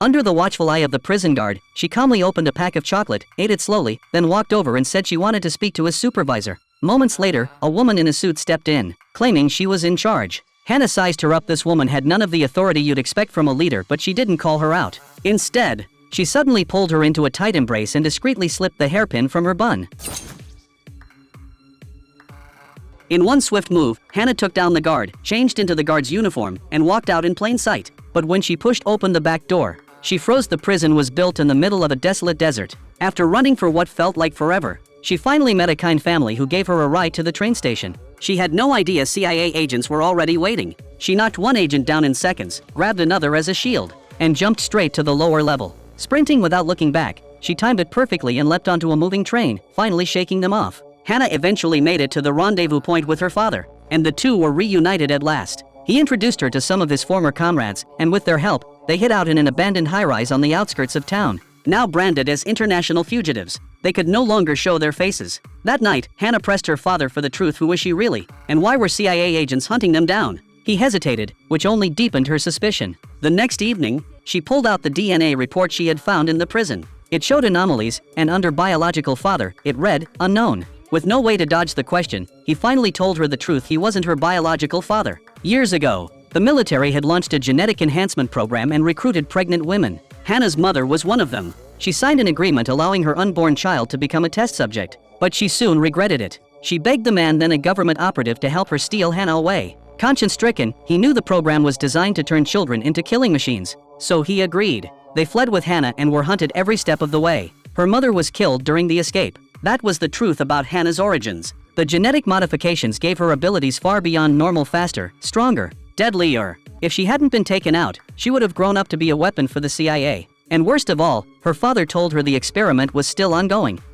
Under the watchful eye of the prison guard, she calmly opened a pack of chocolate, ate it slowly, then walked over and said she wanted to speak to his supervisor. Moments later, a woman in a suit stepped in, claiming she was in charge. Hannah sized her up. This woman had none of the authority you'd expect from a leader, but she didn't call her out. Instead, she suddenly pulled her into a tight embrace and discreetly slipped the hairpin from her bun. In one swift move, Hannah took down the guard, changed into the guard's uniform, and walked out in plain sight. But when she pushed open the back door, she froze. The prison was built in the middle of a desolate desert. After running for what felt like forever, she finally met a kind family who gave her a ride to the train station. She had no idea CIA agents were already waiting. She knocked one agent down in seconds, grabbed another as a shield, and jumped straight to the lower level. Sprinting without looking back, she timed it perfectly and leapt onto a moving train, finally shaking them off. Hannah eventually made it to the rendezvous point with her father, and the two were reunited at last. He introduced her to some of his former comrades, and with their help, they hid out in an abandoned high-rise on the outskirts of town. Now branded as international fugitives, they could no longer show their faces. That night, Hannah pressed her father for the truth. Who was she really? And why were CIA agents hunting them down? He hesitated, which only deepened her suspicion. The next evening, she pulled out the DNA report she had found in the prison. It showed anomalies, and under biological father, it read, unknown. With no way to dodge the question, he finally told her the truth. He wasn't her biological father. Years ago, the military had launched a genetic enhancement program and recruited pregnant women. Hannah's mother was one of them. She signed an agreement allowing her unborn child to become a test subject, but she soon regretted it. She begged the man, then a government operative, to help her steal Hannah away. Conscience-stricken, he knew the program was designed to turn children into killing machines, so he agreed. They fled with Hannah and were hunted every step of the way. Her mother was killed during the escape. That was the truth about Hannah's origins. The genetic modifications gave her abilities far beyond normal, faster, stronger, deadlier. If she hadn't been taken out, she would have grown up to be a weapon for the CIA. And worst of all, her father told her the experiment was still ongoing.